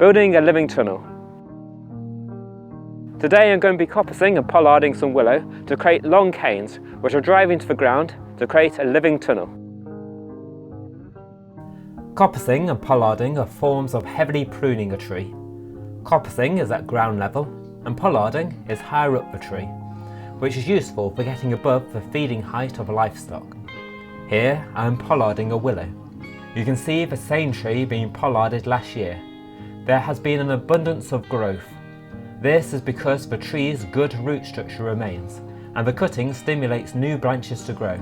building a living tunnel. Today I'm going to be coppicing and pollarding some willow to create long canes which are drive into the ground to create a living tunnel. Coppicing and pollarding are forms of heavily pruning a tree. Coppicing is at ground level and pollarding is higher up the tree, which is useful for getting above the feeding height of a livestock. Here I am pollarding a willow. You can see the same tree being pollarded last year. There has been an abundance of growth. This is because the tree's good root structure remains and the cutting stimulates new branches to grow.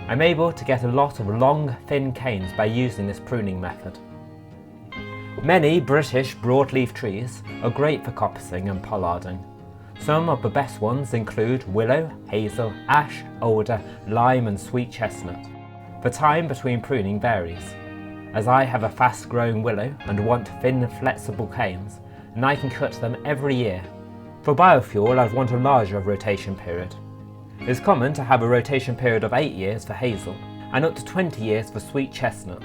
I'm able to get a lot of long, thin canes by using this pruning method. Many British broadleaf trees are great for coppicing and pollarding. Some of the best ones include willow, hazel, ash, alder, lime and sweet chestnut. The time between pruning varies. As I have a fast-growing willow and want thin, flexible canes, and I can cut them every year. For biofuel, I'd want a larger rotation period. It's common to have a rotation period of 8 years for hazel and up to 20 years for sweet chestnut.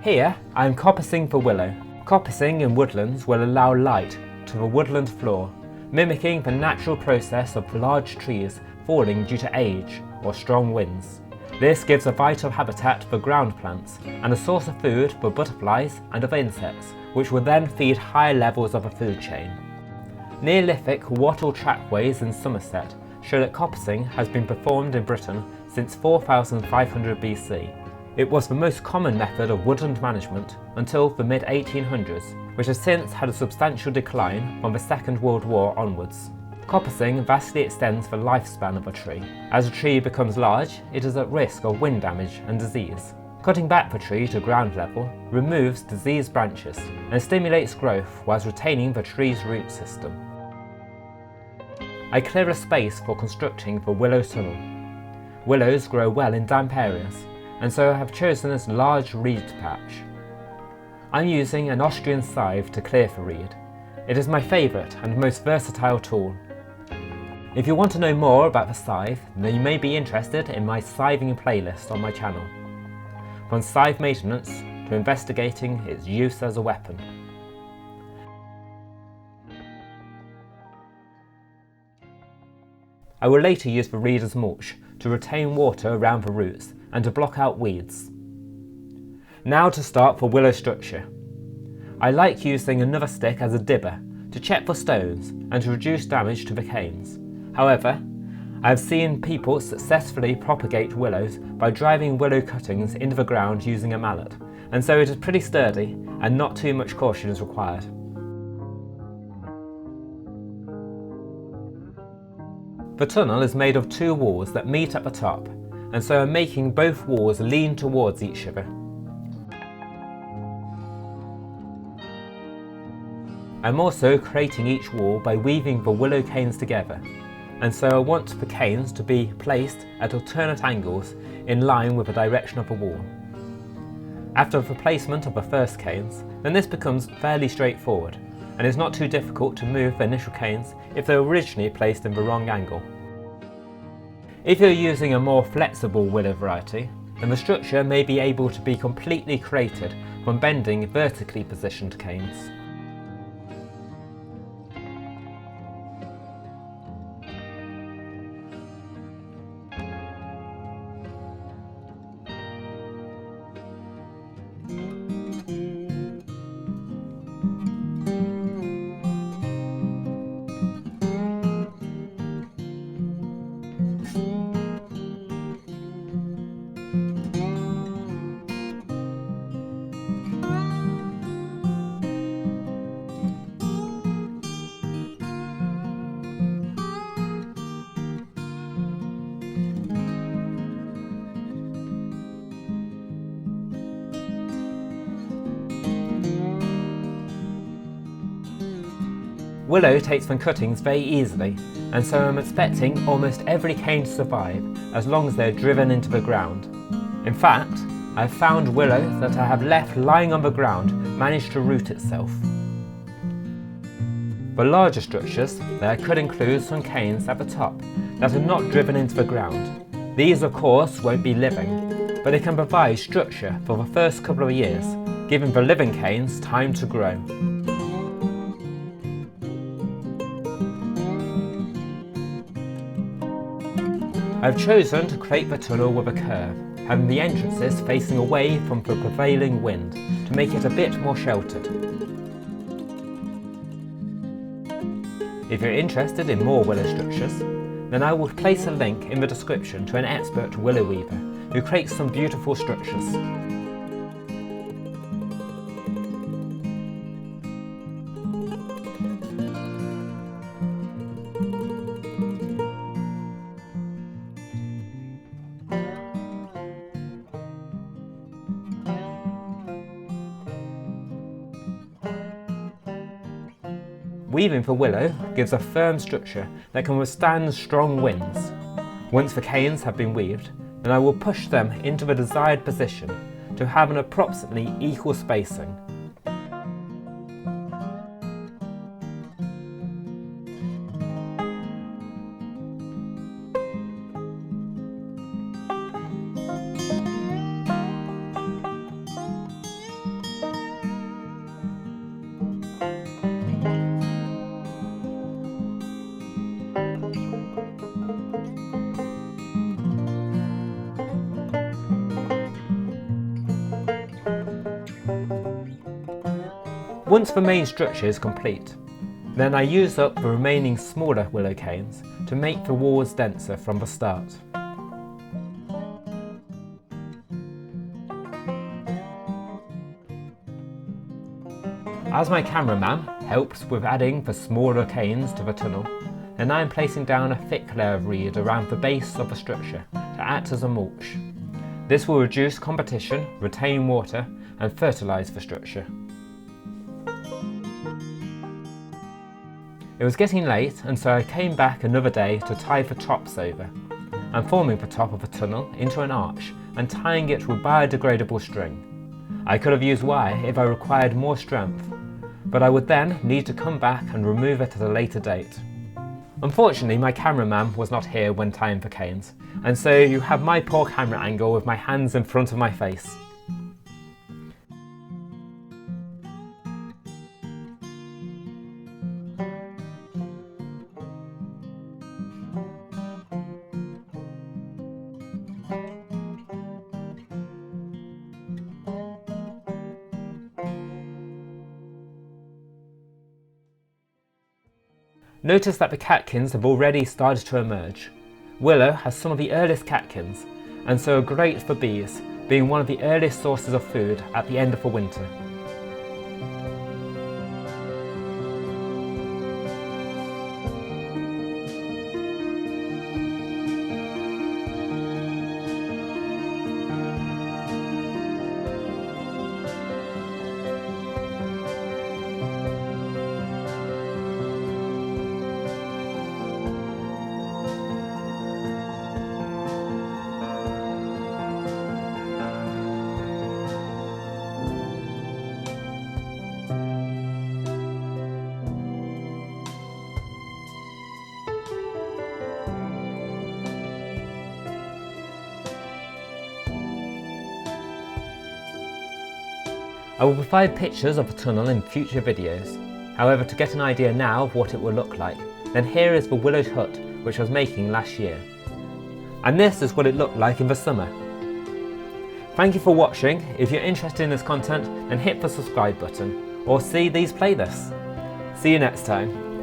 Here, I am coppicing for willow. Coppicing in woodlands will allow light to the woodland floor, mimicking the natural process of large trees falling due to age or strong winds. This gives a vital habitat for ground plants and a source of food for butterflies and other insects, which will then feed higher levels of a food chain. Neolithic wattle trackways in Somerset show that coppicing has been performed in Britain since 4500 BC. It was the most common method of woodland management until the mid-1800s, which has since had a substantial decline from the Second World War onwards. Coppicing vastly extends the lifespan of a tree. As a tree becomes large, it is at risk of wind damage and disease. Cutting back the tree to ground level removes diseased branches and stimulates growth whilst retaining the tree's root system. I clear a space for constructing the willow tunnel. Willows grow well in damp areas, and so I have chosen this large reed patch. I'm using an Austrian scythe to clear the reed. It is my favourite and most versatile tool. If you want to know more about the scythe, then you may be interested in my scything playlist on my channel. From scythe maintenance to investigating its use as a weapon. I will later use the reed as mulch to retain water around the roots and to block out weeds. Now to start for willow structure. I like using another stick as a dibber to check for stones and to reduce damage to the canes. However, I have seen people successfully propagate willows by driving willow cuttings into the ground using a mallet, and so it is pretty sturdy and not too much caution is required. The tunnel is made of 2 walls that meet at the top, and so I'm making both walls lean towards each other. I'm also creating each wall by weaving the willow canes together, and so I want the canes to be placed at alternate angles in line with the direction of the wall. After the placement of the first canes, then this becomes fairly straightforward, and it's not too difficult to move the initial canes if they were originally placed in the wrong angle. If you're using a more flexible willow variety, then the structure may be able to be completely created from bending vertically positioned canes. Willow takes from cuttings very easily, and so I'm expecting almost every cane to survive as long as they're driven into the ground. In fact, I've found willow that I have left lying on the ground manage to root itself. For larger structures, there could include some canes at the top that are not driven into the ground. These of course won't be living, but they can provide structure for the first couple of years, giving the living canes time to grow. I've chosen to create the tunnel with a curve, having the entrances facing away from the prevailing wind to make it a bit more sheltered. If you're interested in more willow structures, then I will place a link in the description to an expert willow weaver who creates some beautiful structures. Weaving for willow gives a firm structure that can withstand strong winds. Once the canes have been weaved, then I will push them into the desired position to have an approximately equal spacing. Once the main structure is complete, then I use up the remaining smaller willow canes to make the walls denser from the start. As my cameraman helps with adding the smaller canes to the tunnel, then I am placing down a thick layer of reed around the base of the structure to act as a mulch. This will reduce competition, retain water and fertilise the structure. It was getting late, and so I came back another day to tie the tops over. I'm forming the top of the tunnel into an arch and tying it with biodegradable string. I could have used wire if I required more strength, but I would then need to come back and remove it at a later date. Unfortunately, my cameraman was not here when tying the canes, and so you have my poor camera angle with my hands in front of my face. Notice that the catkins have already started to emerge. Willow has some of the earliest catkins, and so are great for bees, being one of the earliest sources of food at the end of the winter. I will provide pictures of the tunnel in future videos. However, to get an idea now of what it will look like, then here is the willowed hut which I was making last year. And this is what it looked like in the summer. Thank you for watching. If you're interested in this content, then hit the subscribe button or see these playlists. See you next time.